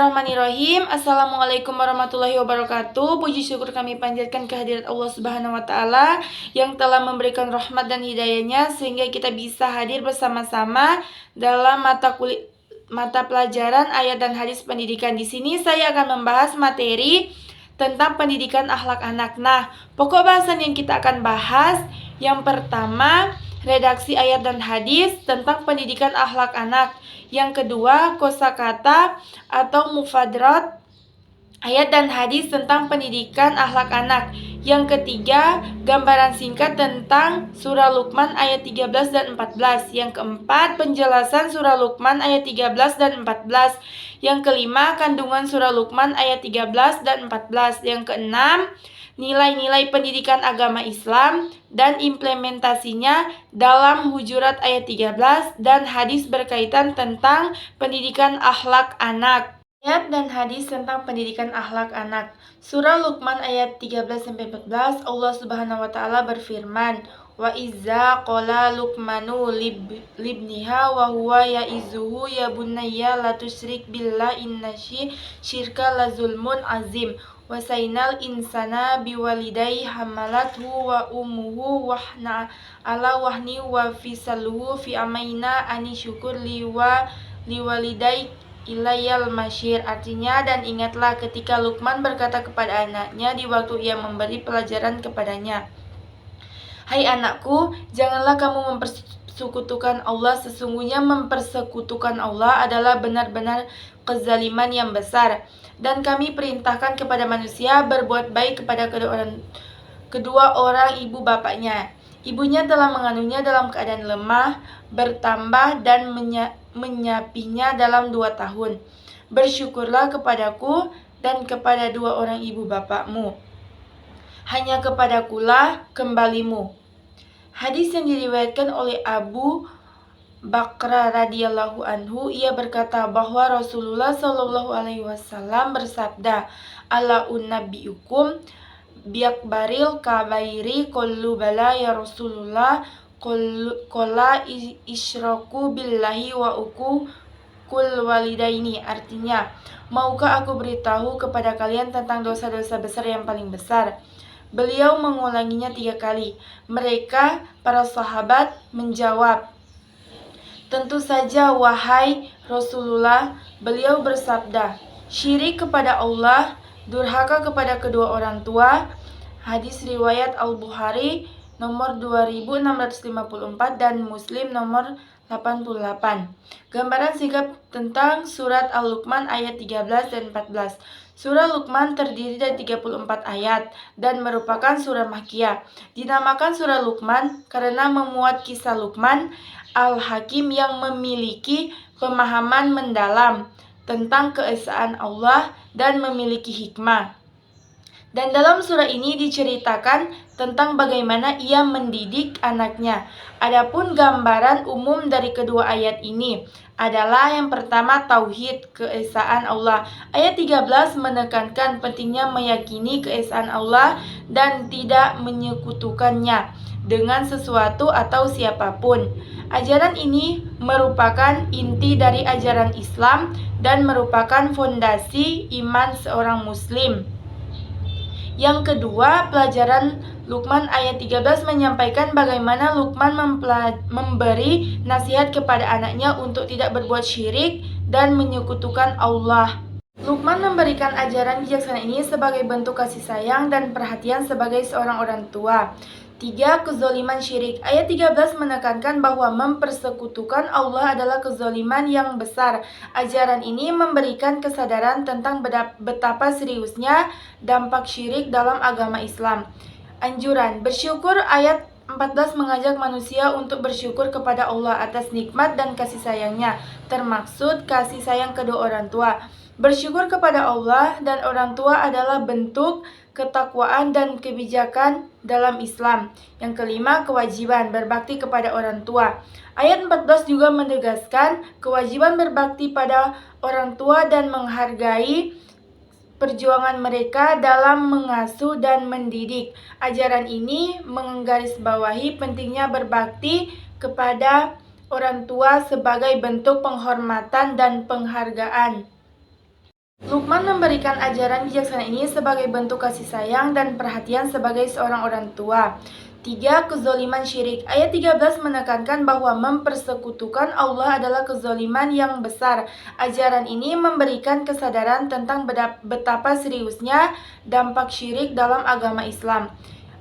Bismillahirrahmanirrahim. Assalamualaikum warahmatullahi wabarakatuh. Puji syukur kami panjatkan kehadirat Allah Subhanahu wa Ta'ala yang telah memberikan rahmat dan hidayahnya sehingga kita bisa hadir bersama-sama dalam mata pelajaran ayat dan hadis pendidikan. Di sini saya akan membahas materi tentang pendidikan akhlak anak. Nah, pokok bahasan yang kita akan bahas yang pertama, redaksi ayat dan hadis tentang pendidikan akhlak anak. Yang kedua, kosakata atau mufadrat ayat dan hadis tentang pendidikan akhlak anak. Yang ketiga, gambaran singkat tentang surah Luqman ayat 13 dan 14. Yang keempat, penjelasan surah Luqman ayat 13 dan 14. Yang kelima, kandungan surah Luqman ayat 13 dan 14. Yang keenam, nilai-nilai pendidikan agama Islam dan implementasinya dalam Hujurat ayat 13 dan hadis berkaitan tentang pendidikan akhlak anak. Ayat dan hadis tentang pendidikan akhlak anak. Surah Luqman ayat 13-14, Allah Subhanahu wa Ta'ala berfirman, "Wa izza qala Luqmanu libniha wa huwa ya'izuhu ya bunayya la tusyrik billah innasy syirka la zulmun azim." Wasainal insana biwalidai hamalathu wa ummuhu wahna ala wahni wa fisaluhu fi amaina ani syukur liwalidai ilayal masyir. Artinya, dan ingatlah ketika Luqman berkata kepada anaknya di waktu ia memberi pelajaran kepadanya, "Hai anakku, janganlah kamu mempersekutukan Allah. Sesungguhnya mempersekutukan Allah adalah benar-benar kezaliman yang besar. Dan kami perintahkan kepada manusia berbuat baik kepada kedua orang ibu bapaknya. Ibunya telah mengandungnya dalam keadaan lemah, bertambah dan menyapinya dalam 2 tahun. Bersyukurlah kepadaku dan kepada 2 orang ibu bapakmu. Hanya kepadakulah kembalimu." Hadis yang diriwayatkan oleh Abu Bakra radhiyallahu anhu, ia berkata bahwa Rasulullah shallallahu alaihi wasallam bersabda, "Ala unabbiukum biakbaril kabairi?" Qalu bala ya Rasulullah. Qala isyraku billahi wa kul walidaini. Artinya, maukah aku beritahu kepada kalian tentang dosa-dosa besar yang paling besar? Beliau mengulanginya 3 kali. Mereka, para sahabat, menjawab, "Tentu saja, wahai Rasulullah." Beliau bersabda, "Syirik kepada Allah, durhaka kepada kedua orang tua." Hadis riwayat Al-Bukhari nomor 2654 dan Muslim nomor 88. Gambaran singkat tentang surat Al-Luqman ayat 13 dan 14. Surah Luqman terdiri dari 34 ayat dan merupakan surah Makkiyah. Dinamakan surah Luqman karena memuat kisah Luqman Al-Hakim yang memiliki pemahaman mendalam tentang keesaan Allah dan memiliki hikmah. Dan dalam surah ini diceritakan tentang bagaimana ia mendidik anaknya. Adapun gambaran umum dari kedua ayat ini adalah yang pertama, tauhid, keesaan Allah. Ayat 13 menekankan pentingnya meyakini keesaan Allah dan tidak menyekutukannya dengan sesuatu atau siapapun. Ajaran ini merupakan inti dari ajaran Islam dan merupakan fondasi iman seorang muslim. Yang kedua, pelajaran Luqman ayat 13 menyampaikan bagaimana Luqman memberi nasihat kepada anaknya untuk tidak berbuat syirik dan menyekutukan Allah. Luqman memberikan ajaran bijaksana ini sebagai bentuk kasih sayang dan perhatian sebagai seorang orang tua. 3. Kezaliman syirik. Ayat 13 menekankan bahwa mempersekutukan Allah adalah kezaliman yang besar. Ajaran ini memberikan kesadaran tentang betapa seriusnya dampak syirik dalam agama Islam. Anjuran bersyukur. Ayat 14 mengajak manusia untuk bersyukur kepada Allah atas nikmat dan kasih sayangnya, termaksud kasih sayang kedua orang tua. Bersyukur kepada Allah dan orang tua adalah bentuk ketakwaan dan kebijakan dalam Islam. Yang kelima, kewajiban berbakti kepada orang tua. Ayat 14 juga menegaskan kewajiban berbakti pada orang tua dan menghargai perjuangan mereka dalam mengasuh dan mendidik. Ajaran ini menggarisbawahi pentingnya berbakti kepada orang tua sebagai bentuk penghormatan dan penghargaan. Luqman memberikan ajaran bijaksana ini sebagai bentuk kasih sayang dan perhatian sebagai seorang orang tua. 3. Kezoliman syirik. Ayat 13 menekankan bahwa mempersekutukan Allah adalah kezoliman yang besar. Ajaran ini memberikan kesadaran tentang betapa seriusnya dampak syirik dalam agama Islam.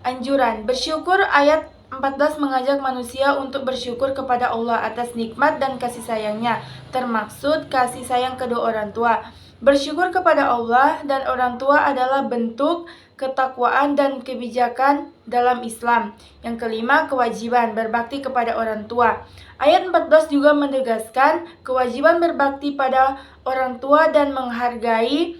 Anjuran bersyukur. Ayat 14 mengajak manusia untuk bersyukur kepada Allah atas nikmat dan kasih sayangnya, termaksud kasih sayang kedua orang tua. Bersyukur kepada Allah dan orang tua adalah bentuk ketakwaan dan kebijakan dalam Islam. Yang kelima, kewajiban berbakti kepada orang tua. Ayat 14 juga menegaskan kewajiban berbakti pada orang tua dan menghargai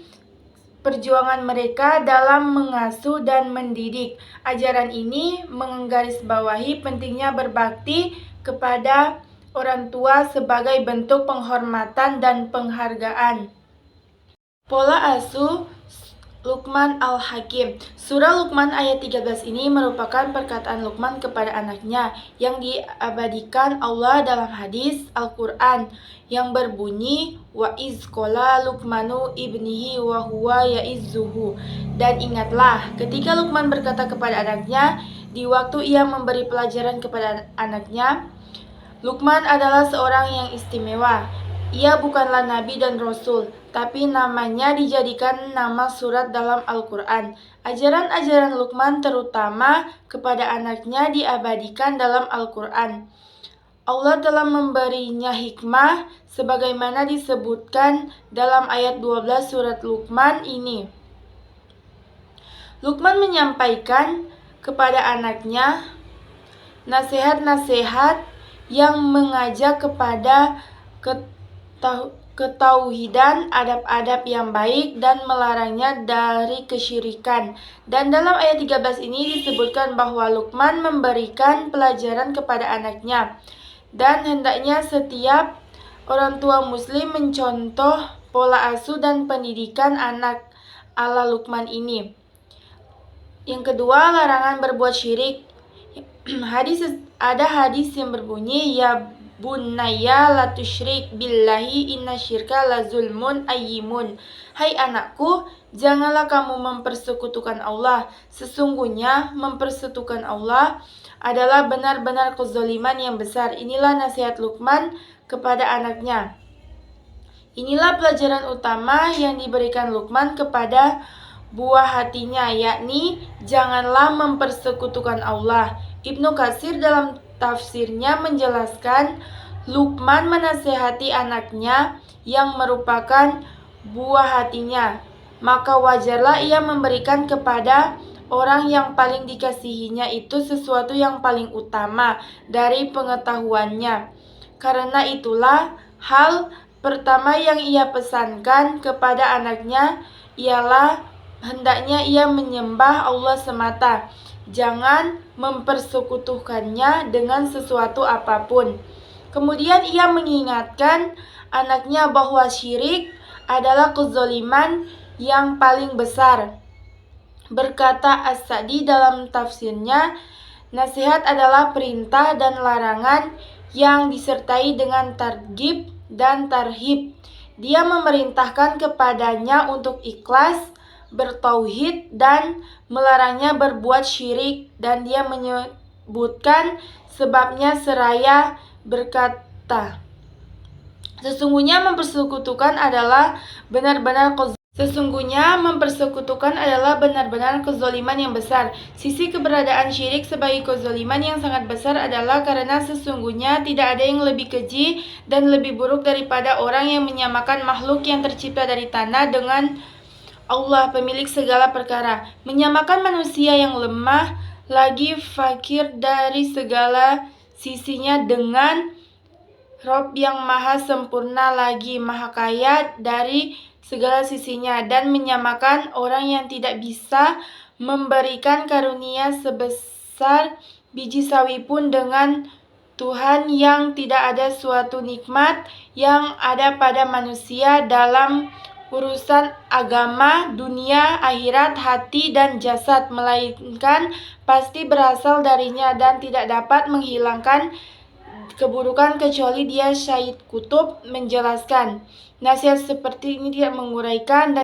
perjuangan mereka dalam mengasuh dan mendidik. Ajaran ini menggarisbawahi pentingnya berbakti kepada orang tua sebagai bentuk penghormatan dan penghargaan. Pola asuh Luqman Al-Hakim. Surah Luqman ayat 13 ini merupakan perkataan Luqman kepada anaknya yang diabadikan Allah dalam hadis Al-Quran yang berbunyi wa iz qala Luqmanu ibnihi wa huwa ya'izzuhu. Dan ingatlah ketika Luqman berkata kepada anaknya di waktu ia memberi pelajaran kepada anaknya, Luqman adalah seorang yang istimewa. Ia bukanlah nabi dan rasul, tapi namanya dijadikan nama surat dalam Al-Quran. Ajaran-ajaran Luqman terutama kepada anaknya diabadikan dalam Al-Quran. Allah telah memberinya hikmah sebagaimana disebutkan dalam ayat 12 surat Luqman ini. Luqman menyampaikan kepada anaknya nasihat-nasihat yang mengajak kepada ketauhidan, adab-adab yang baik, dan melarangnya dari kesyirikan. Dan dalam ayat 13 ini disebutkan bahwa Luqman memberikan pelajaran kepada anaknya. Dan hendaknya setiap orang tua muslim mencontoh pola asuh dan pendidikan anak ala Luqman ini. Yang kedua, larangan berbuat syirik. Ada hadis yang berbunyi, ya Bunaya la tusyrik billahi inna syirka la zulmun ayyimun. Hai anakku, janganlah kamu mempersekutukan Allah. Sesungguhnya mempersekutukan Allah adalah benar-benar kezaliman yang besar. Inilah nasihat Luqman kepada anaknya. Inilah pelajaran utama yang diberikan Luqman kepada buah hatinya, yakni janganlah mempersekutukan Allah. Ibnu Katsir dalam tafsirnya menjelaskan Luqman menasehati anaknya yang merupakan buah hatinya, maka wajarlah ia memberikan kepada orang yang paling dikasihinya itu sesuatu yang paling utama dari pengetahuannya. Karena itulah hal pertama yang ia pesankan kepada anaknya ialah hendaknya ia menyembah Allah semata. Jangan mempersekutukannya dengan sesuatu apapun. Kemudian ia mengingatkan anaknya bahwa syirik adalah kezaliman yang paling besar. Berkata As-Sa'di dalam tafsirnya, nasihat adalah perintah dan larangan yang disertai dengan targhib dan tarhib. Dia memerintahkan kepadanya untuk ikhlas, bertauhid, dan melarangnya berbuat syirik. Dan dia menyebutkan sebabnya seraya berkata, sesungguhnya mempersekutukan adalah benar-benar kezaliman yang besar. Sisi keberadaan syirik sebagai kezaliman yang sangat besar adalah karena sesungguhnya tidak ada yang lebih keji dan lebih buruk daripada orang yang menyamakan makhluk yang tercipta dari tanah dengan Allah, pemilik segala perkara. Menyamakan manusia yang lemah lagi fakir dari segala sisinya dengan Rob yang maha sempurna lagi maha kaya dari segala sisinya, dan menyamakan orang yang tidak bisa memberikan karunia sebesar biji sawi pun dengan Tuhan yang tidak ada suatu nikmat yang ada pada manusia dalam urusan agama, dunia, akhirat, hati, dan jasad, melainkan pasti berasal darinya dan tidak dapat menghilangkan keburukan kecuali dia Syahid Kutub menjelaskan, nasihat seperti ini tidak menguraikan dan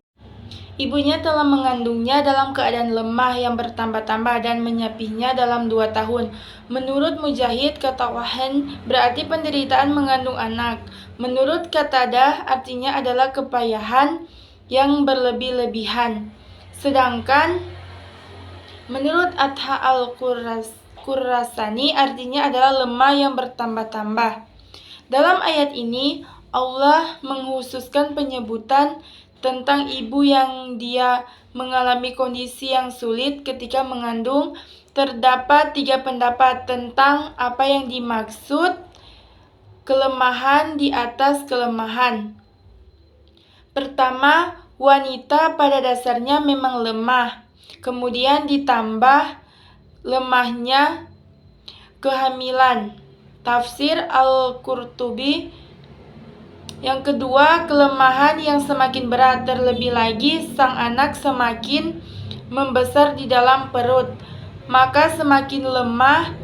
ibunya telah mengandungnya dalam keadaan lemah yang bertambah-tambah dan menyapinya dalam 2 tahun. Menurut Mujahid, kata wahan berarti penderitaan mengandung anak. Menurut Qatadah, artinya adalah kepayahan yang berlebih-lebihan. Sedangkan menurut Atha al-Qurasani, artinya adalah lemah yang bertambah-tambah. Dalam ayat ini, Allah menghususkan penyebutan tentang ibu yang dia mengalami kondisi yang sulit ketika mengandung. Terdapat 3 pendapat tentang apa yang dimaksud kelemahan di atas kelemahan. Pertama, wanita pada dasarnya memang lemah. Kemudian ditambah lemahnya kehamilan. Tafsir Al-Qurtubi. Yang kedua, kelemahan yang semakin berat, terlebih lagi sang anak semakin membesar di dalam perut, maka semakin lemah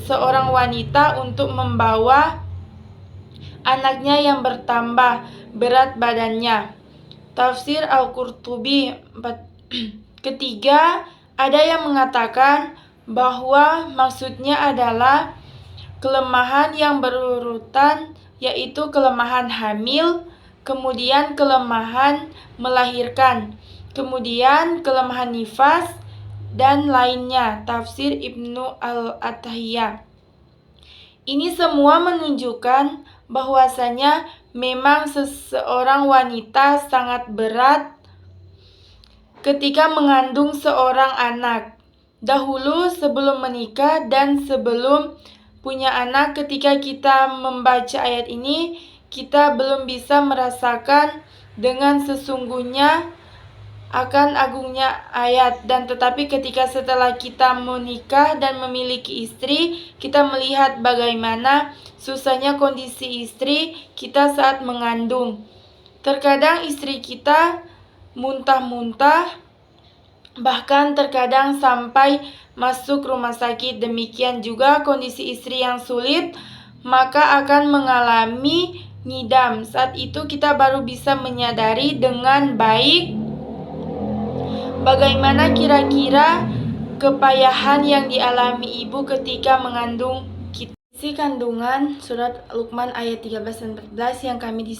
seorang wanita untuk membawa anaknya yang bertambah berat badannya. Tafsir Al-Qurtubi. Ketiga, ada yang mengatakan bahwa maksudnya adalah kelemahan yang berurutan, yaitu kelemahan hamil, kemudian kelemahan melahirkan, kemudian kelemahan nifas, dan lainnya. Tafsir Ibnu Al-Atahiyah. Ini semua menunjukkan bahwasanya memang seseorang wanita sangat berat ketika mengandung seorang anak. Dahulu sebelum menikah dan sebelum punya anak, ketika kita membaca ayat ini, kita belum bisa merasakan dengan sesungguhnya akan agungnya ayat. Dan tetapi ketika setelah kita menikah dan memiliki istri, kita melihat bagaimana susahnya kondisi istri kita saat mengandung. Terkadang istri kita muntah-muntah, bahkan terkadang sampai masuk rumah sakit. Demikian juga kondisi istri yang sulit, maka akan mengalami ngidam. Saat itu kita baru bisa menyadari dengan baik bagaimana kira-kira kepayahan yang dialami ibu ketika mengandung kita. Isi kandungan surat Luqman ayat 13 dan 14 yang kami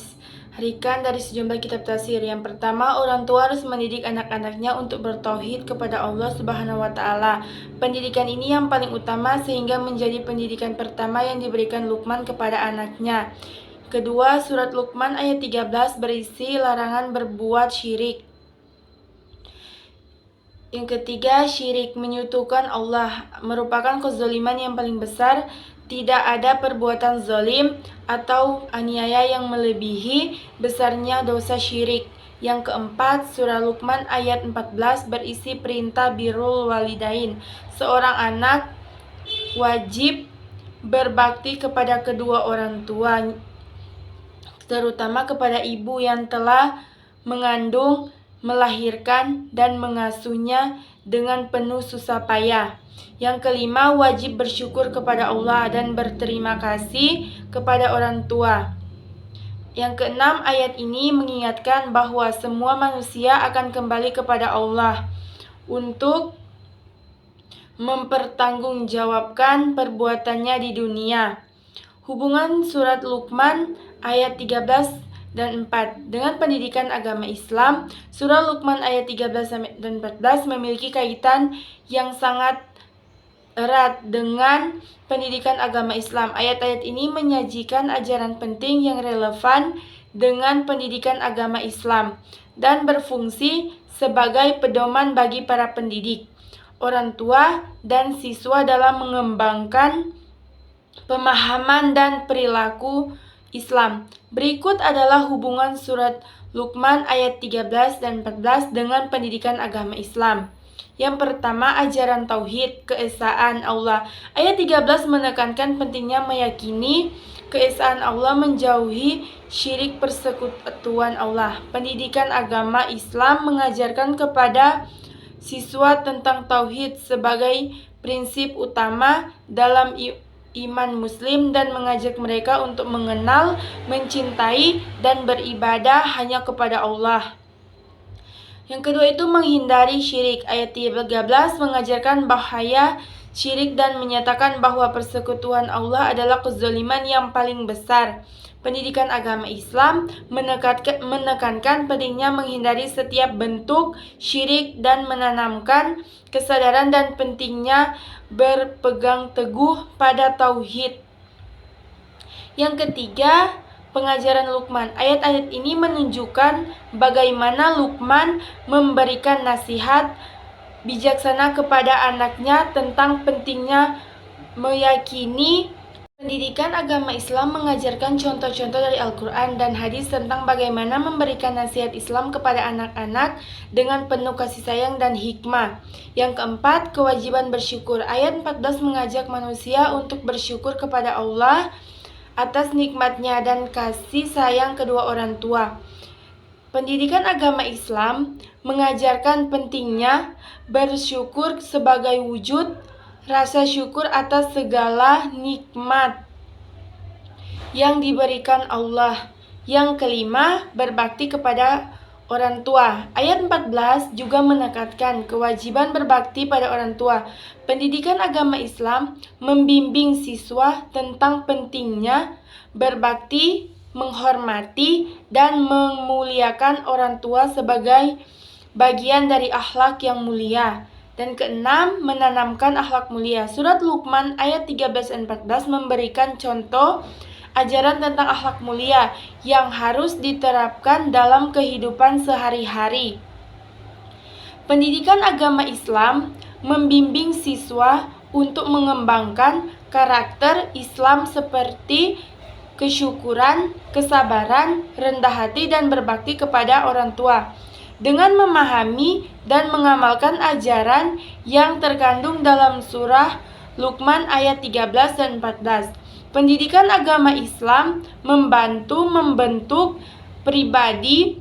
harikan dari sejumlah kitab tafsir. Yang pertama, orang tua harus mendidik anak-anaknya untuk bertauhid kepada Allah Subhanahu wa taala. Pendidikan ini yang paling utama sehingga menjadi pendidikan pertama yang diberikan Luqman kepada anaknya. Kedua, surat Luqman ayat 13 berisi larangan berbuat syirik. Yang ketiga, syirik menyekutukan Allah merupakan kezaliman yang paling besar. Tidak ada perbuatan zalim atau aniaya yang melebihi besarnya dosa syirik. Yang keempat, surah Luqman ayat 14 berisi perintah birrul walidain. Seorang anak wajib berbakti kepada kedua orang tua, terutama kepada ibu yang telah mengandung, melahirkan, dan mengasuhnya dengan penuh susah payah. Yang kelima, wajib bersyukur kepada Allah dan berterima kasih kepada orang tua. Yang keenam, ayat ini mengingatkan bahwa semua manusia akan kembali kepada Allah untuk mempertanggungjawabkan perbuatannya di dunia. Hubungan surat Luqman ayat 13 dan 4 dengan pendidikan agama Islam. Surah Luqman ayat 13 dan 14 memiliki kaitan yang sangat erat dengan pendidikan agama Islam. Ayat-ayat ini menyajikan ajaran penting yang relevan dengan pendidikan agama Islam dan berfungsi sebagai pedoman bagi para pendidik, orang tua, dan siswa dalam mengembangkan pemahaman dan perilaku Islam. Berikut adalah hubungan surat Luqman ayat 13 dan 14 dengan pendidikan agama Islam. Yang pertama, ajaran tauhid, keesaan Allah. Ayat 13 menekankan pentingnya meyakini keesaan Allah, menjauhi syirik persekutuan Allah. Pendidikan agama Islam mengajarkan kepada siswa tentang tauhid sebagai prinsip utama dalam iman muslim dan mengajak mereka untuk mengenal, mencintai, dan beribadah hanya kepada Allah. Yang kedua itu menghindari syirik. Ayat 13 mengajarkan bahaya syirik dan menyatakan bahwa persekutuan Allah adalah kezaliman yang paling besar. Pendidikan agama Islam menekankan pentingnya menghindari setiap bentuk syirik dan menanamkan kesadaran dan pentingnya berpegang teguh pada tauhid. Yang ketiga, pengajaran Luqman. Ayat-ayat ini menunjukkan bagaimana Luqman memberikan nasihat bijaksana kepada anaknya tentang pentingnya meyakini. Pendidikan agama Islam mengajarkan contoh-contoh dari Al-Quran dan hadis tentang bagaimana memberikan nasihat Islam kepada anak-anak dengan penuh kasih sayang dan hikmah. Yang keempat, kewajiban bersyukur. Ayat 14 mengajak manusia untuk bersyukur kepada Allah atas nikmatnya dan kasih sayang kedua orang tua. Pendidikan agama Islam mengajarkan pentingnya bersyukur sebagai wujud rasa syukur atas segala nikmat yang diberikan Allah. Yang kelima, berbakti kepada orang tua. Ayat 14 juga menekankan kewajiban berbakti pada orang tua. Pendidikan agama Islam membimbing siswa tentang pentingnya berbakti, menghormati, dan memuliakan orang tua sebagai bagian dari akhlak yang mulia. Dan keenam, menanamkan akhlak mulia. Surat Luqman ayat 13 dan 14 memberikan contoh ajaran tentang akhlak mulia yang harus diterapkan dalam kehidupan sehari-hari. Pendidikan agama Islam membimbing siswa untuk mengembangkan karakter Islam seperti kesyukuran, kesabaran, rendah hati, dan berbakti kepada orang tua. Dengan memahami dan mengamalkan ajaran yang terkandung dalam surah Luqman ayat 13 dan 14. Pendidikan agama Islam membantu membentuk pribadi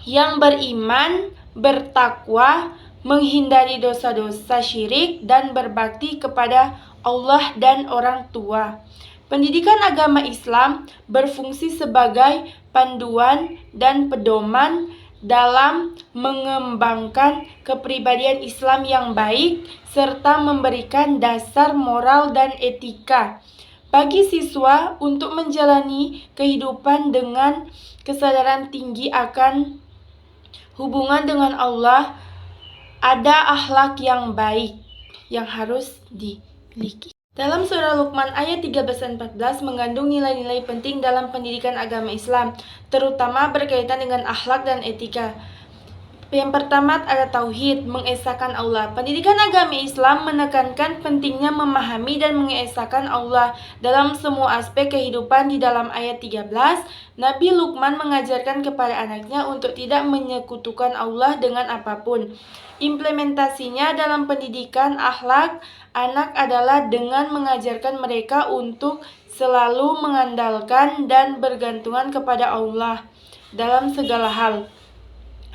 yang beriman, bertakwa, menghindari dosa-dosa syirik, dan berbakti kepada Allah dan orang tua. Pendidikan agama Islam berfungsi sebagai panduan dan pedoman dalam mengembangkan kepribadian Islam yang baik serta memberikan dasar moral dan etika bagi siswa untuk menjalani kehidupan dengan kesadaran tinggi akan hubungan dengan Allah. Ada akhlak yang baik yang harus dimiliki. Dalam surah Luqman ayat 13 dan 14 mengandung nilai-nilai penting dalam pendidikan agama Islam, terutama berkaitan dengan akhlak dan etika. Yang pertama ada tauhid, mengesahkan Allah. Pendidikan agama Islam menekankan pentingnya memahami dan mengesahkan Allah dalam semua aspek kehidupan. Di dalam ayat 13, Nabi Luqman mengajarkan kepada anaknya untuk tidak menyekutukan Allah dengan apapun. Implementasinya dalam pendidikan akhlak anak adalah dengan mengajarkan mereka untuk selalu mengandalkan dan bergantungan kepada Allah dalam segala hal.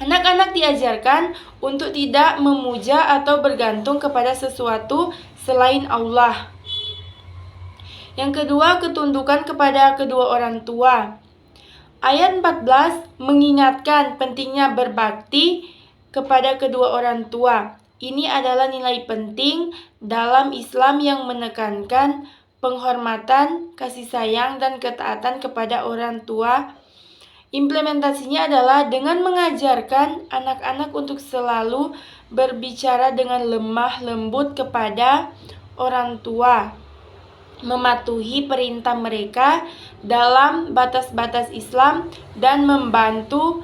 Anak-anak diajarkan untuk tidak memuja atau bergantung kepada sesuatu selain Allah. Yang kedua, ketundukan kepada kedua orang tua. Ayat 14 mengingatkan pentingnya berbakti kepada kedua orang tua. Ini adalah nilai penting dalam Islam yang menekankan penghormatan, kasih sayang, dan ketaatan kepada orang tua. Implementasinya adalah dengan mengajarkan anak-anak untuk selalu berbicara dengan lemah lembut kepada orang tua, mematuhi perintah mereka dalam batas-batas Islam, dan membantu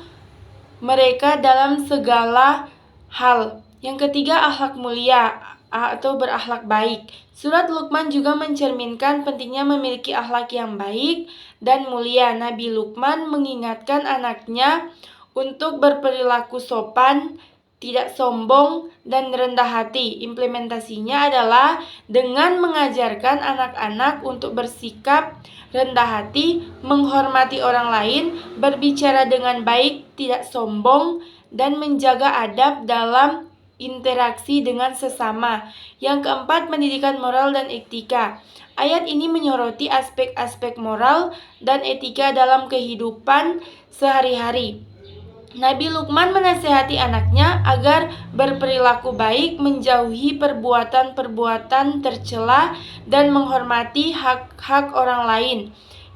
mereka dalam segala hal. Yang ketiga, akhlak mulia atau berakhlak baik. Surat Luqman juga mencerminkan pentingnya memiliki akhlak yang baik dan mulia. Nabi Luqman mengingatkan anaknya untuk berperilaku sopan, tidak sombong, dan rendah hati. Implementasinya adalah dengan mengajarkan anak-anak untuk bersikap rendah hati, menghormati orang lain, berbicara dengan baik, tidak sombong, dan menjaga adab dalam berinteraksi dengan sesama. Yang keempat, pendidikan moral dan etika. Ayat ini menyoroti aspek-aspek moral dan etika dalam kehidupan sehari-hari. Nabi Lukman menasihati anaknya agar berperilaku baik, menjauhi perbuatan-perbuatan tercela, dan menghormati hak-hak orang lain.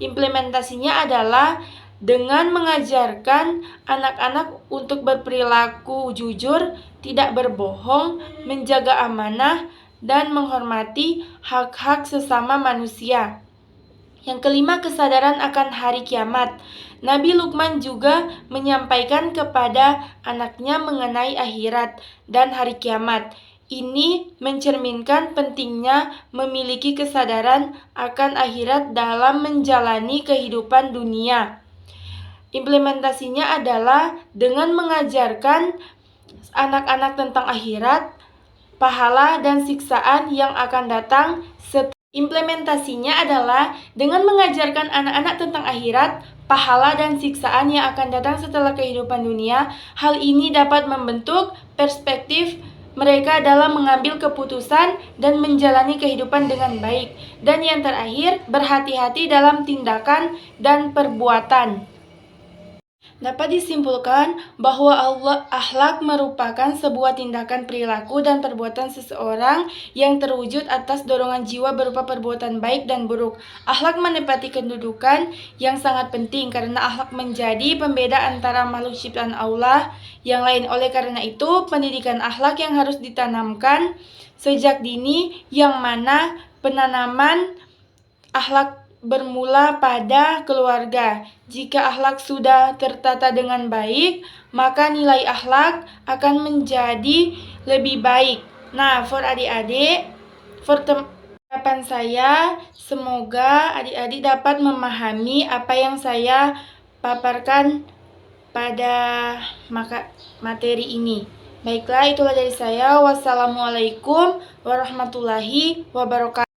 Implementasinya adalah dengan mengajarkan anak-anak untuk berperilaku jujur, tidak berbohong, menjaga amanah, dan menghormati hak-hak sesama manusia. Yang kelima, kesadaran akan hari kiamat. Nabi Lukman juga menyampaikan kepada anaknya mengenai akhirat dan hari kiamat. Ini mencerminkan pentingnya memiliki kesadaran akan akhirat dalam menjalani kehidupan dunia. Implementasinya adalah dengan mengajarkan anak-anak tentang akhirat, pahala dan siksaan yang akan datang. Implementasinya adalah dengan mengajarkan anak-anak tentang akhirat, pahala dan siksaan yang akan datang setelah kehidupan dunia. Hal ini dapat membentuk perspektif mereka dalam mengambil keputusan dan menjalani kehidupan dengan baik. Dan yang terakhir, berhati-hati dalam tindakan dan perbuatan. Dapat disimpulkan bahwa akhlak merupakan sebuah tindakan perilaku dan perbuatan seseorang yang terwujud atas dorongan jiwa berupa perbuatan baik dan buruk. Akhlak menempati kedudukan yang sangat penting karena akhlak menjadi pembeda antara makhluk ciptaan Allah yang lain. Oleh karena itu, pendidikan akhlak yang harus ditanamkan sejak dini, yang mana penanaman akhlak bermula pada keluarga. Jika akhlak sudah tertata dengan baik, maka nilai akhlak akan menjadi lebih baik. Nah, for adik-adik, harapan saya semoga adik-adik dapat memahami apa yang saya paparkan pada materi ini. Baiklah, itulah dari saya. Wassalamualaikum warahmatullahi wabarakatuh.